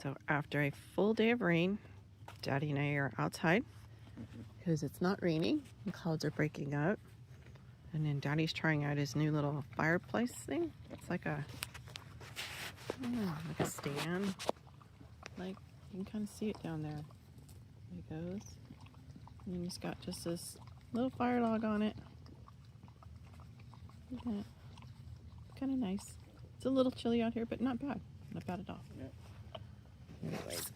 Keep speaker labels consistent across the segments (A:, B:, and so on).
A: So after a full day of rain, Daddy and I are outside because it's not raining. The clouds are breaking up. And then Daddy's trying out his new little fireplace thing. It's like a, I don't know, like a stand. Like, you can kind of see it down there. There it goes. And then he's got just this little fire log on it. Look at that. Kind of nice. It's a little chilly out here, but not bad. Not bad at all. Anyways,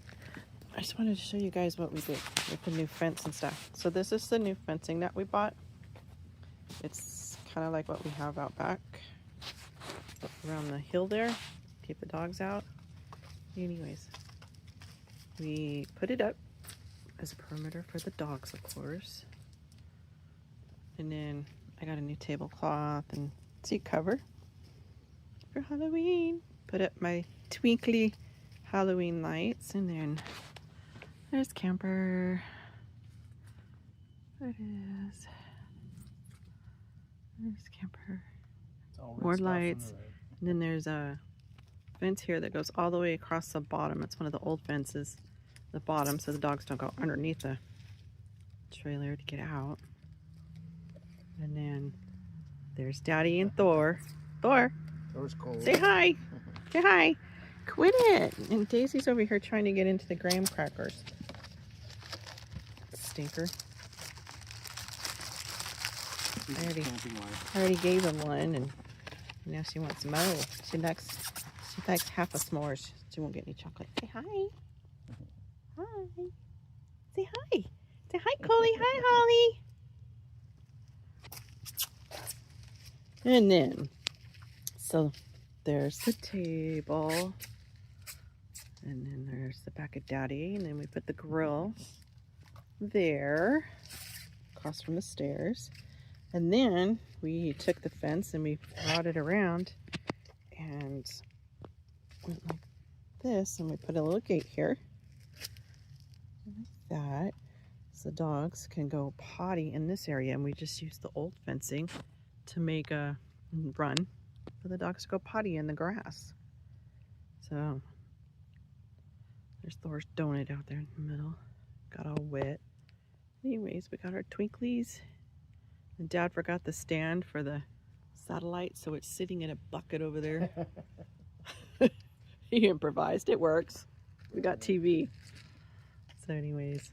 A: I just wanted to show you guys what we did with the new fence and stuff. So this is the new fencing that we bought. It's kind of like what we have out back around the hill there. Keep the dogs out. Anyways, we put it up as a perimeter for the dogs, of course. And then I got a new tablecloth and seat cover for Halloween. Put up my twinkly Halloween lights, and then there's Camper. There it is. There's Camper. More lights. And then there's a fence here that goes all the way across the bottom. It's one of the old fences, the bottom, so the dogs don't go underneath the trailer to get out. And then there's Daddy and Thor. Thor!
B: Thor's cold.
A: Say hi! Say hi! Quit it! And Daisy's over here trying to get into the graham crackers. Stinker. I already gave him one, and now she wants more. She likes half a s'mores. She won't get any chocolate. Say hi. Hi. Say hi. Say hi, Coley. Hi, Holly. And then, so there's the table. And then there's the back of Daddy. And then we put the grill there, across from the stairs. And then we took the fence and we brought it around and went like this. And we put a little gate here, like that. So the dogs can go potty in this area. And we just used the old fencing to make a run for the dogs to go potty in the grass. So there's Thor's donut out there in the middle. Got all wet. Anyways, we got our twinklies. And Dad forgot the stand for the satellite, so it's sitting in a bucket over there. He improvised. It works. We got TV. So anyways,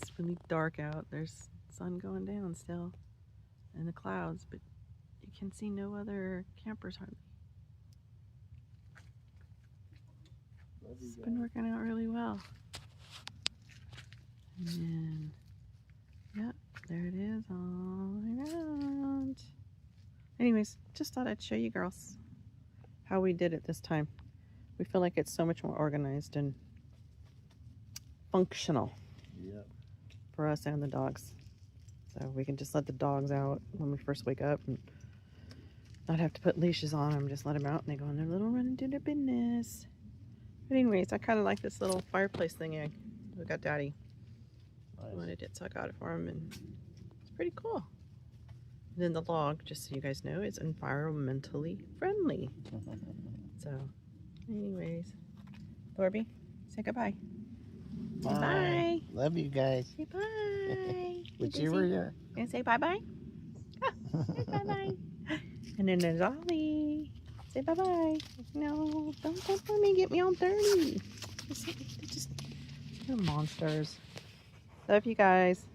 A: it's really dark out. There's sun going down still in the clouds, but you can see no other campers hardly. It's been working out really well. And then, yep, there it is all around. Anyways, just thought I'd show you girls how we did it this time. We feel like it's so much more organized and functional.
B: Yep.
A: For us and the dogs. So we can just let the dogs out when we first wake up and not have to put leashes on them. Just let them out and they go on their little run and do their business. But anyways, I kind of like this little fireplace thing. We got Daddy. Nice. He wanted it, so I got it for him, and it's pretty cool. And then the log, just so you guys know, is environmentally friendly. So, anyways, Thorby, say goodbye.
B: Bye.
A: Say bye.
B: Love you guys.
A: Say bye.
B: Would you were here?
A: And say bye-bye. Oh, bye bye. And then there's Ollie. Say bye-bye. No, don't let me get me all dirty. They're monsters. Love you guys.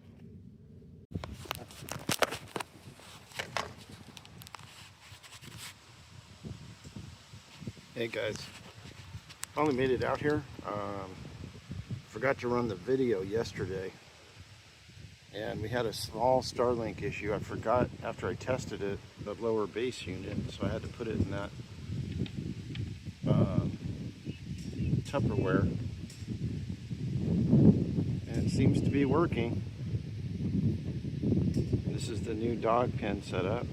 B: Hey guys, finally made it out here. Forgot to run the video yesterday, and we had a small Starlink issue. I forgot after I tested it the lower base unit, so I had to put it in that Tupperware, and it seems to be working. This is the new dog pen setup.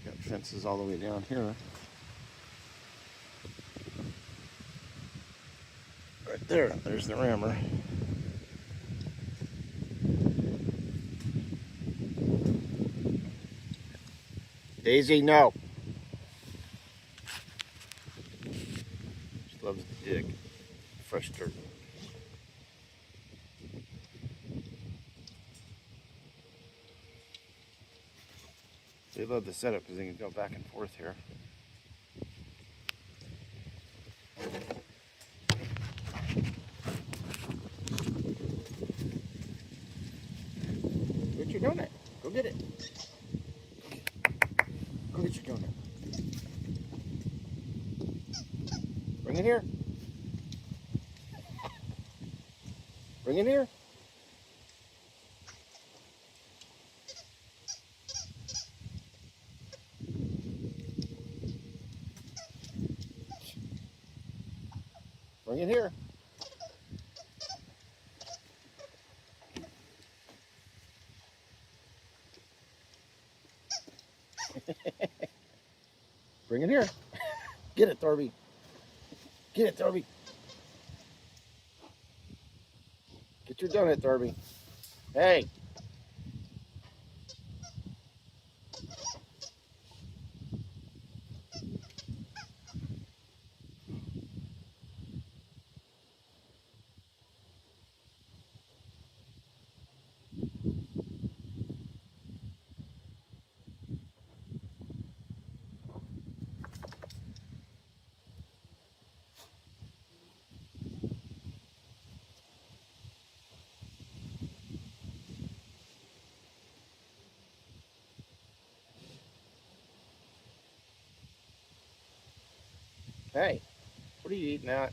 B: Got fences all the way down here. Right there, there's the rammer. Daisy, no. dig fresh dirt. They love the setup because they can go back and forth here. Get your donut. Go get it. Go get your donut. Bring it here. Bring it here. Bring it here. Bring it here. Get it, Thorby. Get it, Thorby. Get your donut, Thorby. Hey. Hey. What are you eating at?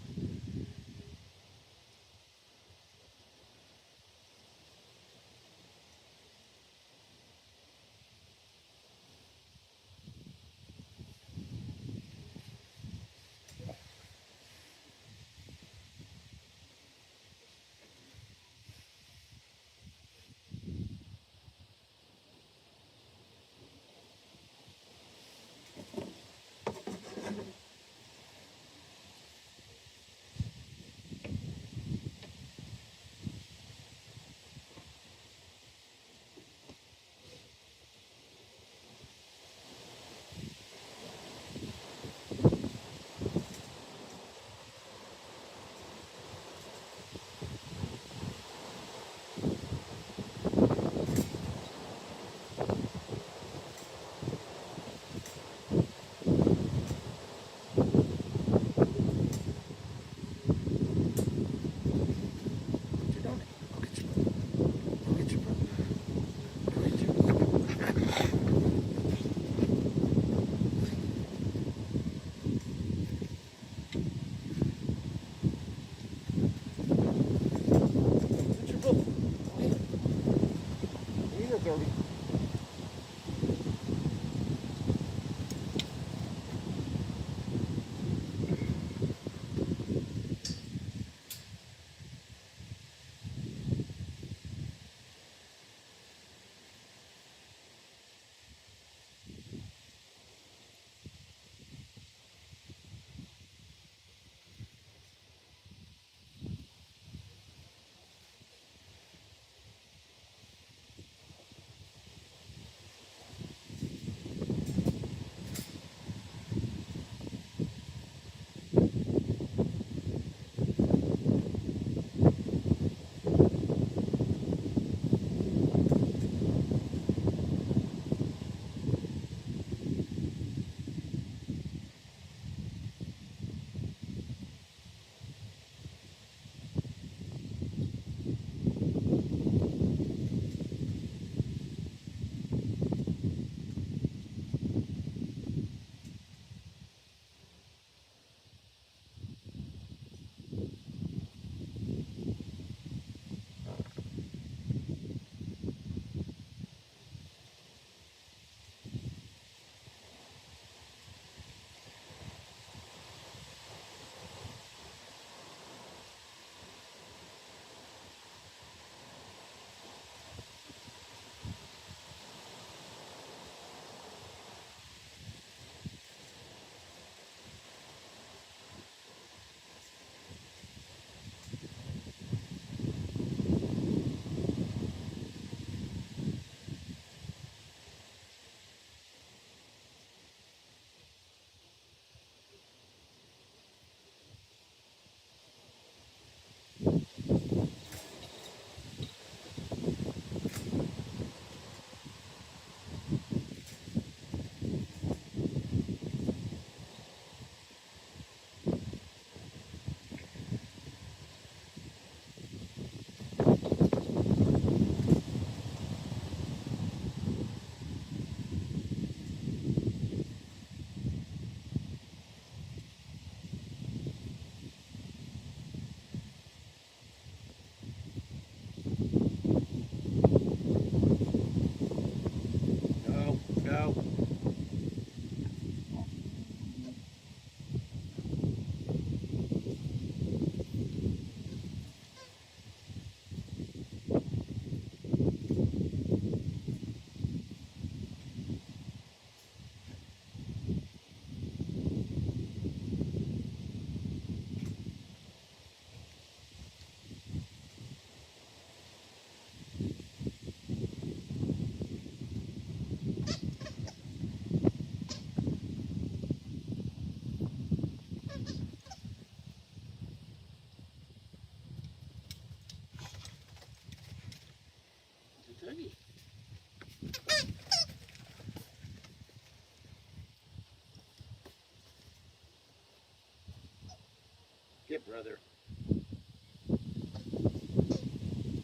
B: brother.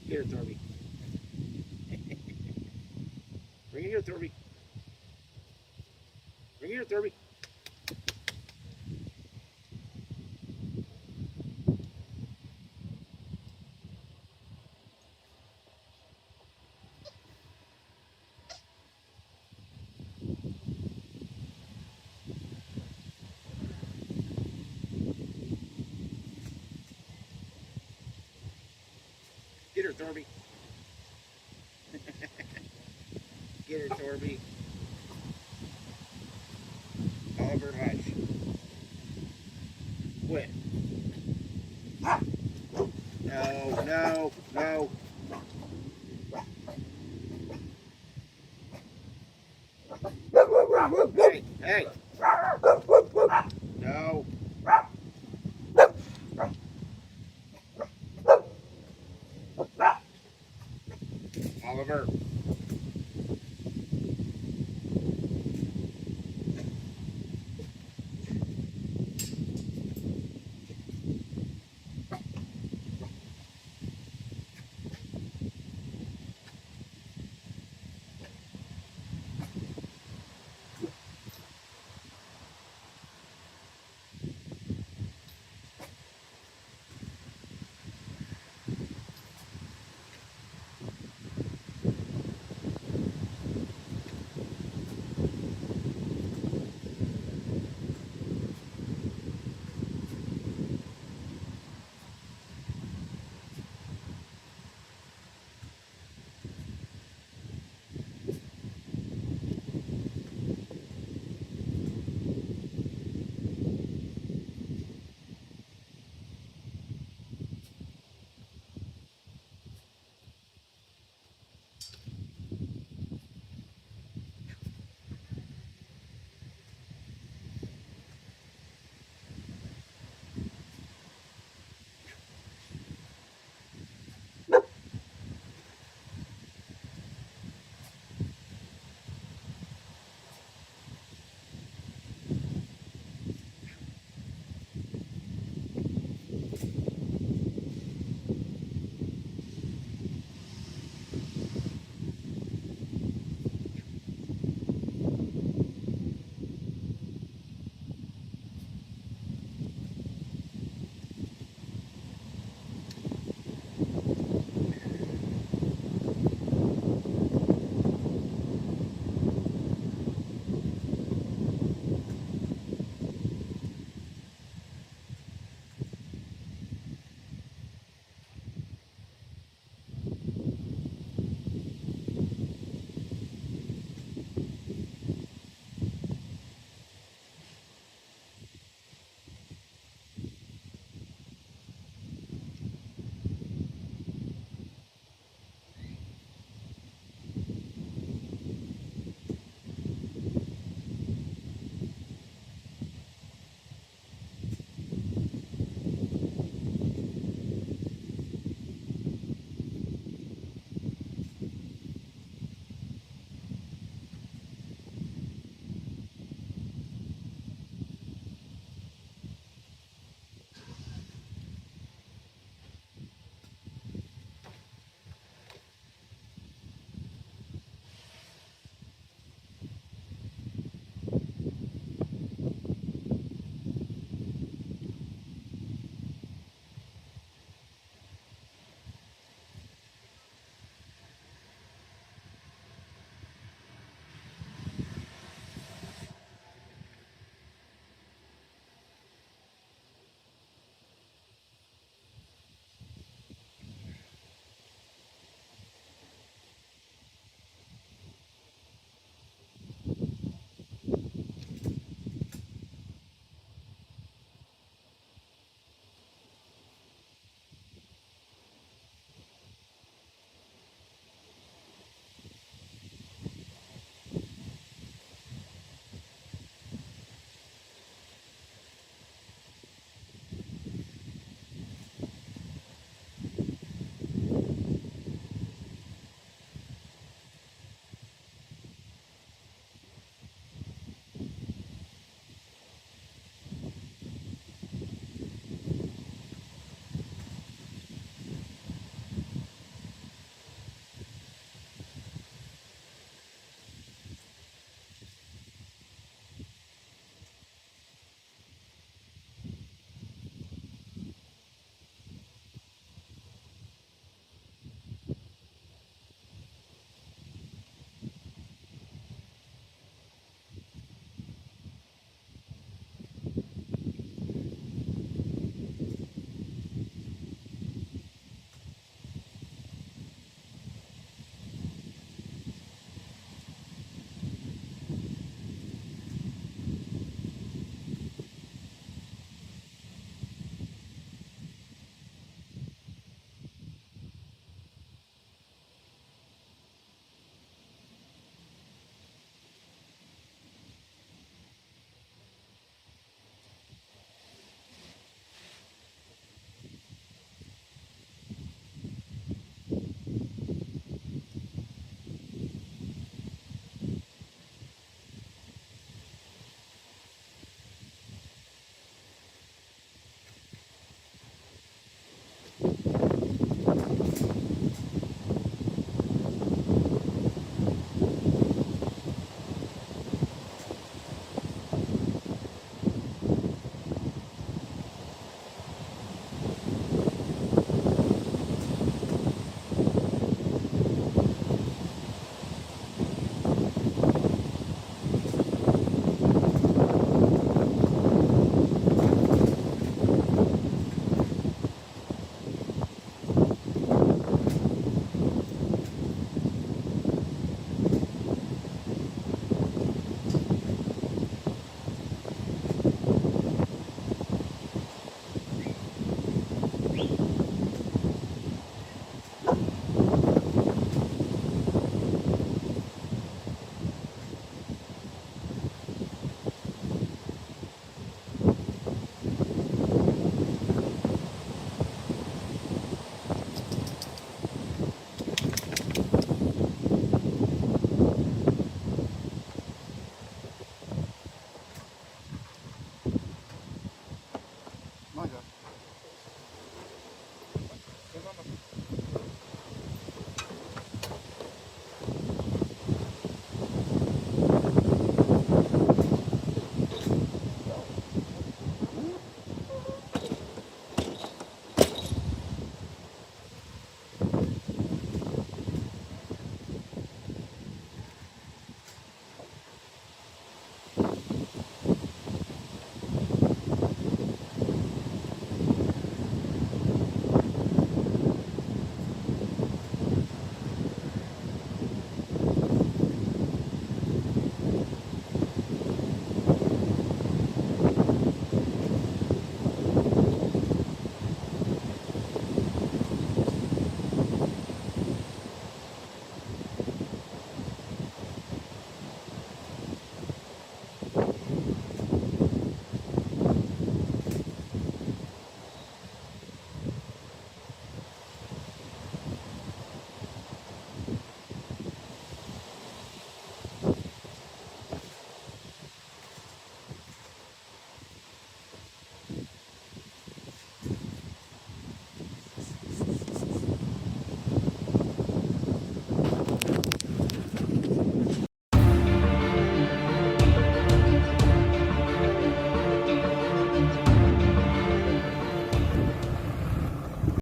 B: Get her, Thorby. Bring it here, Thorby. Bring it here, Thorby. Get her, Thorby. Get her, Thorby. Oliver, hush. Quit. No, no, no. Hey, hey. No. Oliver.